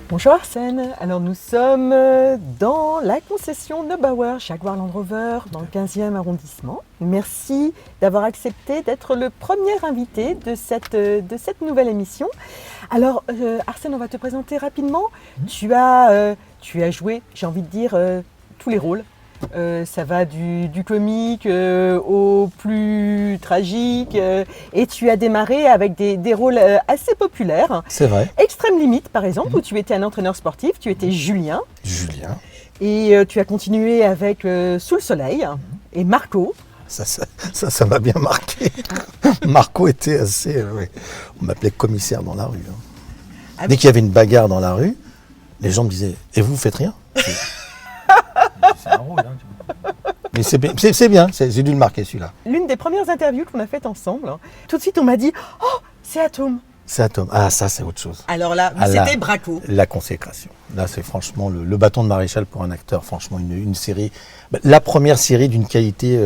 Bonjour Arsène, alors nous sommes dans la concession Neubauer Jaguar Land Rover dans le 15e arrondissement. Merci d'avoir accepté d'être le premier invité de cette nouvelle émission. Alors Arsène, on va te présenter rapidement. Tu as joué, j'ai envie de dire, tous les rôles. Ça va du comique au plus tragique et tu as démarré avec des rôles assez populaires. C'est vrai. Extrême Limite par exemple, où tu étais un entraîneur sportif, tu étais Julien. Julien. Et tu as continué avec Sous le soleil et Marco. Ça m'a bien marqué. Marco était assez... oui. On m'appelait commissaire dans la rue. Ah, dès qu'il y avait une bagarre dans la rue, les gens me disaient « Et vous faites rien ?» C'est un rôle, hein. Mais c'est bien, j'ai dû le marquer celui-là. L'une des premières interviews qu'on a faites ensemble, tout de suite on m'a dit « Oh, c'est Atome !» C'est Atome. Ah, ça c'est autre chose. Alors là, c'était Braco. La consécration. Là, c'est franchement le bâton de maréchal pour un acteur. Franchement, une série, la première série d'une qualité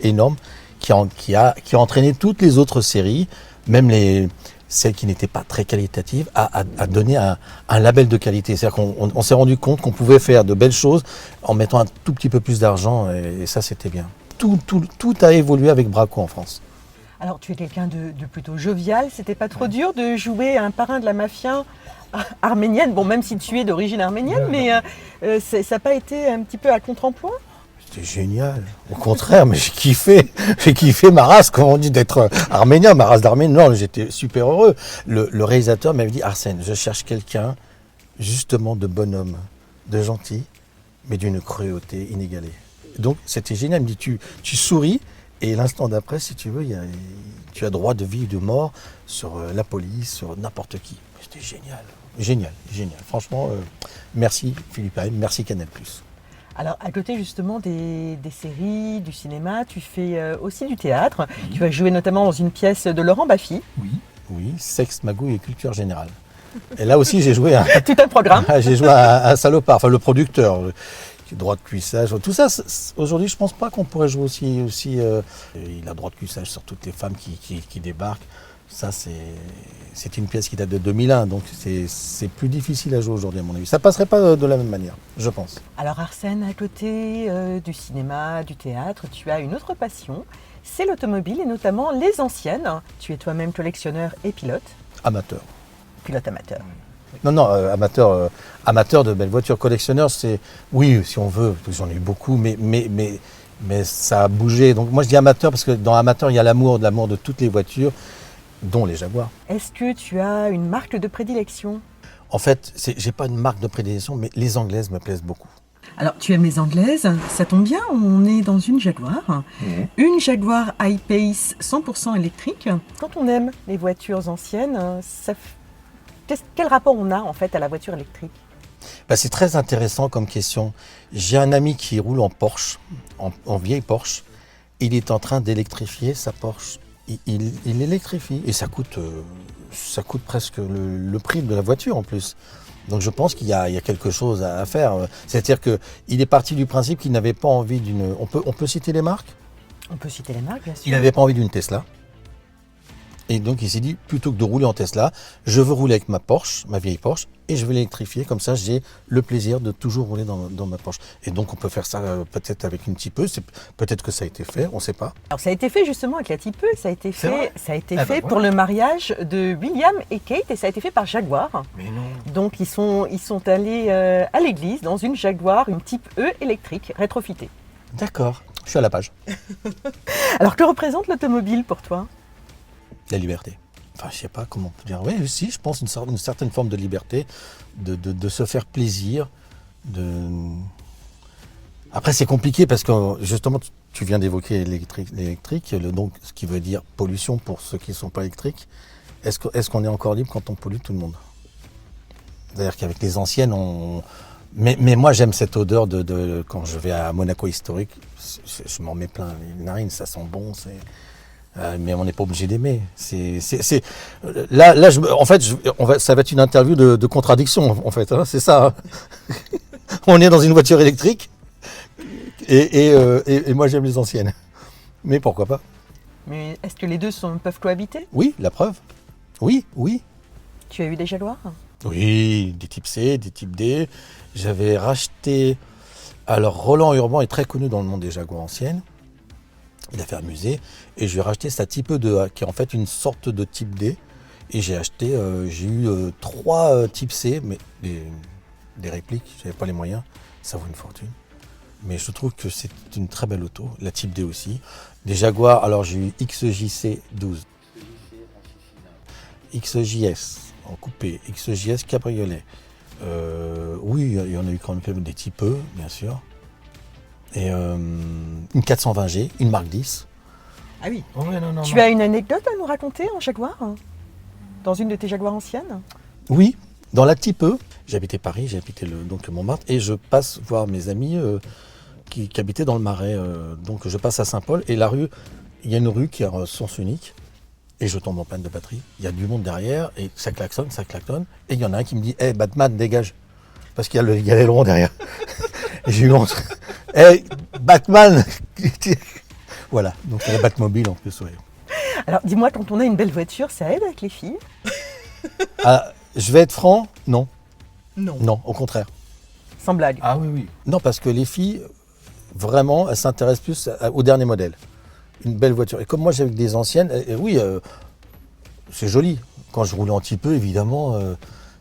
énorme qui a entraîné toutes les autres séries, même celles qui n'étaient pas très qualitatives, à donner un label de qualité. C'est-à-dire qu'on s'est rendu compte qu'on pouvait faire de belles choses en mettant un tout petit peu plus d'argent, et ça, c'était bien. Tout a évolué avec Braco en France. Alors, tu es quelqu'un de plutôt jovial. C'était pas trop dur de jouer un parrain de la mafia arménienne? Bon, même si tu es d'origine arménienne, mais ça n'a pas été un petit peu à contre-emploi? C'était génial. Au contraire, mais j'ai kiffé ma race, comme on dit, d'être arménien, ma race d'Arménien. Non, j'étais super heureux. Le réalisateur m'avait dit, Arsène, je cherche quelqu'un, justement, de bonhomme, de gentil, mais d'une cruauté inégalée. Donc, c'était génial. Il me dit, tu souris, et l'instant d'après, si tu veux, tu as droit de vie ou de mort sur la police, sur n'importe qui. C'était génial. Génial. Franchement, merci Philippe Haim, merci Canal+. Alors, à côté justement des séries, du cinéma, tu fais aussi du théâtre. Oui. Tu vas jouer notamment dans une pièce de Laurent Baffy. Oui, Sexe, magouille et culture générale. Et là aussi, j'ai joué tout un programme. J'ai joué un salopard, enfin le producteur, droit de cuissage. Tout ça, aujourd'hui, je pense pas qu'on pourrait jouer aussi. Il a droit de cuissage sur toutes les femmes qui débarquent. Ça, c'est une pièce qui date de 2001, donc c'est plus difficile à jouer aujourd'hui à mon avis. Ça passerait pas de la même manière, je pense. Alors Arsène, à côté du cinéma, du théâtre, tu as une autre passion, c'est l'automobile et notamment les anciennes. Tu es toi-même collectionneur et pilote. Amateur. Pilote amateur. Non, amateur de belles voitures. Collectionneur, c'est, oui, si on veut, j'en ai eu beaucoup, mais ça a bougé. Donc moi je dis amateur parce que dans amateur, il y a l'amour de toutes les voitures, dont les Jaguars. Est-ce que tu as une marque de prédilection? En fait, j'ai pas une marque de prédilection, mais les anglaises me plaisent beaucoup. Alors, tu aimes les anglaises, ça tombe bien, on est dans une Jaguar. Une Jaguar I-Pace 100% électrique. Quand on aime les voitures anciennes, quel rapport on a en fait à la voiture électrique? C'est très intéressant comme question. J'ai un ami qui roule en Porsche, en vieille Porsche. Il est en train d'électrifier sa Porsche. Il électrifie et ça coûte presque le prix de la voiture en plus. Donc je pense qu'il y a quelque chose à faire. C'est-à-dire qu'il est parti du principe qu'il n'avait pas envie d'une... On peut citer les marques? On peut citer les marques, bien sûr. Il n'avait pas envie d'une Tesla. Et donc il s'est dit, plutôt que de rouler en Tesla, je veux rouler avec ma Porsche, ma vieille Porsche, et je vais l'électrifier. Comme ça, j'ai le plaisir de toujours rouler dans ma Porsche. Et donc on peut faire ça peut-être avec une Type-E. Peut-être que ça a été fait, on ne sait pas. Alors ça a été fait justement avec la Type-E. Ça a été fait pour le mariage de William et Kate, et ça a été fait par Jaguar. Mais non. Donc ils sont allés à l'église dans une Jaguar, une Type-E électrique, rétrofitée. D'accord, je suis à la page. Alors que représente l'automobile pour toi? La liberté. Enfin, je sais pas comment on peut dire. Oui, si, je pense une certaine forme de liberté, de se faire plaisir. Après, c'est compliqué parce que justement, tu viens d'évoquer l'électrique, donc ce qui veut dire pollution pour ceux qui ne sont pas électriques. Est-ce qu'on est encore libre quand on pollue tout le monde? C'est-à-dire qu'avec les anciennes, mais moi, j'aime cette odeur de quand je vais à Monaco historique, je m'en mets plein les narines, ça sent bon, mais on n'est pas obligé d'aimer. Là, en fait, ça va être une interview de contradiction, en fait. Hein, c'est ça. Hein. On est dans une voiture électrique Et moi, j'aime les anciennes. Mais pourquoi pas? Mais est-ce que les deux peuvent cohabiter? Oui, la preuve. Oui. Tu as eu des Jaguars? Oui, des types C, des types D. J'avais racheté... Alors, Roland Urban est très connu dans le monde des Jaguars anciennes. Il a fait un musée. Et je lui ai racheté sa type 2A, qui est en fait une sorte de type D. Et j'ai eu 3 types C, mais des répliques. Je n'avais pas les moyens. Ça vaut une fortune. Mais je trouve que c'est une très belle auto. La type D aussi. Des Jaguars, alors j'ai eu XJC 12. XJS en coupé, XJS cabriolet. Oui, il y en a eu quand même des types E, bien sûr. Et une 420G, une Mark 10. Ah oui. Ouais, non, Tu as une anecdote à nous raconter en Jaguar? Dans une de tes Jaguars anciennes? Oui, dans la type E, j'habitais Paris, j'habitais donc Montmartre, et je passe voir mes amis qui habitaient dans le Marais. Donc je passe à Saint-Paul, et la rue, il y a une rue qui a un sens unique. Et je tombe en panne de batterie. Il y a du monde derrière et ça klaxonne. Et il y en a un qui me dit « Hey Batman, dégage !» Parce qu'il y a l'aileron derrière. Et j'ai eu honte. « Hey Batman !» Voilà, donc c'est la Batmobile en plus. Ouais. Alors dis-moi, quand on a une belle voiture, ça aide avec les filles? Ah, je vais être franc, non. Non. Non, au contraire. Sans blague. Ah oui. Non, parce que les filles, vraiment, elles s'intéressent plus au dernier modèle. Une belle voiture. Et comme moi j'ai avec des anciennes, oui, c'est joli. Quand je roulais en type E, évidemment,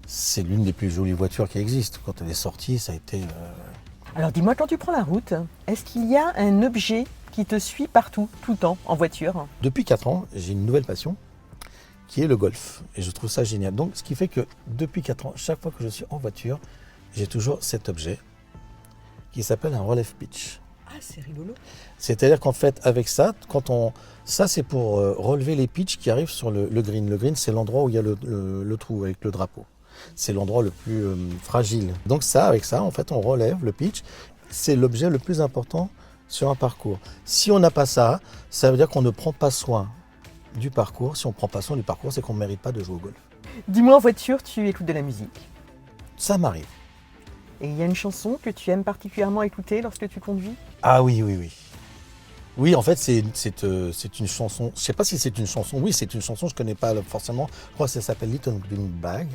c'est l'une des plus jolies voitures qui existent. Quand elle est sortie, ça a été... Alors dis-moi, quand tu prends la route, est-ce qu'il y a un objet qui te suit partout, tout le temps, en voiture? Depuis 4 ans, j'ai une nouvelle passion, qui est le golf. Et je trouve ça génial. Donc ce qui fait que depuis 4 ans, chaque fois que je suis en voiture, j'ai toujours cet objet qui s'appelle un relève pitch. Ah, c'est rigolo. C'est-à-dire qu'en fait, avec ça, ça c'est pour relever les pitchs qui arrivent sur le green. Le green, c'est l'endroit où il y a le trou avec le drapeau. C'est l'endroit le plus fragile. Donc avec ça, en fait, on relève le pitch. C'est l'objet le plus important sur un parcours. Si on n'a pas ça, ça veut dire qu'on ne prend pas soin du parcours. Si on ne prend pas soin du parcours, c'est qu'on ne mérite pas de jouer au golf. Dis-moi, en voiture, tu écoutes de la musique? Ça m'arrive. Et il y a une chanson que tu aimes particulièrement écouter lorsque tu conduis? Ah oui. Oui, en fait, c'est une chanson. Je ne sais pas si c'est une chanson. Oui, c'est une chanson, je ne connais pas forcément. Je crois que ça s'appelle Little Green Bag.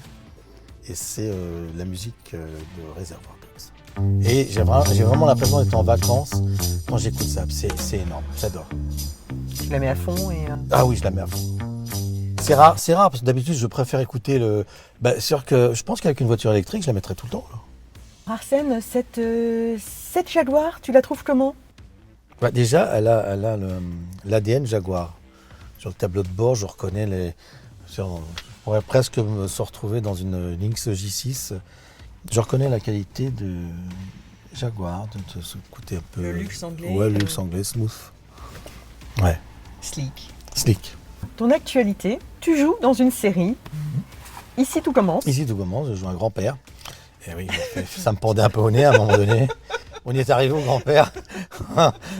Et c'est la musique de Reservoir Dogs. Et j'ai vraiment l'impression d'être en vacances quand j'écoute ça. C'est énorme, j'adore. Tu la mets à fond et... Ah oui, je la mets à fond. C'est rare, parce que d'habitude, je préfère écouter le... c'est sûr que je pense qu'avec une voiture électrique, je la mettrais tout le temps. Là. Arsène, cette Jaguar, tu la trouves comment? Déjà, elle a l'ADN Jaguar. Sur le tableau de bord, je reconnais je pourrais presque se retrouver dans une Lynx J6. Je reconnais la qualité de Jaguar, de ce côté un peu... Le luxe anglais. Ouais, le luxe anglais, smooth. Ouais. Slick. Ton actualité, tu joues dans une série. Ici tout commence. Ici tout commence, je joue un grand-père. Et oui, ça me pendait un peu au nez à un moment donné. On y est arrivé au grand-père.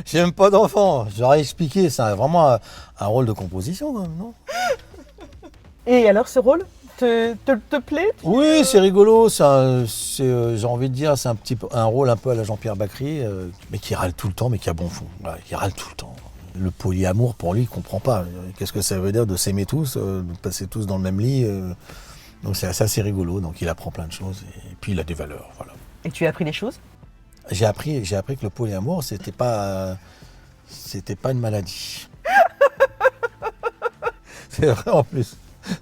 J'ai même pas d'enfant. J'aurais expliqué, c'est vraiment un rôle de composition quand même, non? Et alors ce rôle te plaît? Oui, c'est rigolo. J'ai envie de dire, c'est un rôle un peu à la Jean-Pierre Bacry, mais qui râle tout le temps, mais qui a bon fond. Voilà, qui râle tout le temps. Le polyamour, pour lui, il ne comprend pas. Qu'est-ce que ça veut dire de s'aimer tous, de passer tous dans le même lit Donc c'est assez rigolo. Donc il apprend plein de choses et puis il a des valeurs. Voilà. Et tu as appris des choses? J'ai appris que le polyamour, c'était pas une maladie. C'est vrai en plus.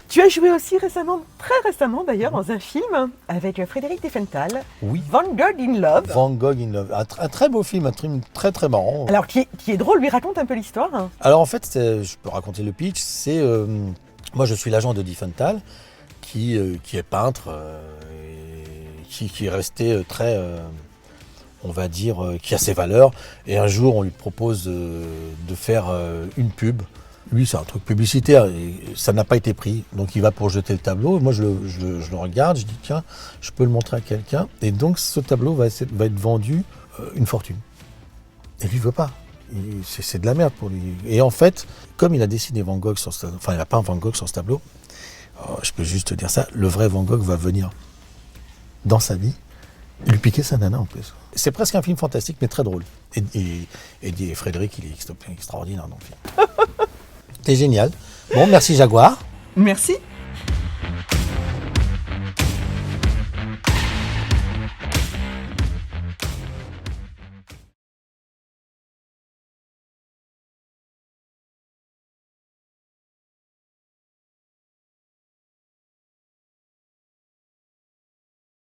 Tu as joué aussi récemment, très récemment d'ailleurs, dans un film avec Frédéric Diefenthal, Oui. Van Gogh in Love. Van Gogh in Love, un très beau film, un film très très marrant. Alors qui est drôle, lui raconte un peu l'histoire. Alors en fait, je peux raconter le pitch, moi je suis l'agent de Diefenthal qui est peintre, et qui est resté très, on va dire, qui a ses valeurs. Et un jour on lui propose de faire une pub. Lui, c'est un truc publicitaire et ça n'a pas été pris. Donc, il va pour jeter le tableau. Moi, je le regarde, je dis, tiens, je peux le montrer à quelqu'un. Et donc, ce tableau va être vendu une fortune. Et lui, il ne veut pas. C'est de la merde pour lui. Et en fait, comme il a dessiné Van Gogh sur ce tableau, enfin, il n'a pas un Van Gogh sur ce tableau, je peux juste te dire ça, le vrai Van Gogh va venir dans sa vie Il lui piquait sa nana en plus. C'est presque un film fantastique, mais très drôle. Et Frédéric, il est extraordinaire dans le film. C'est génial. Bon, merci Jaguar. Merci.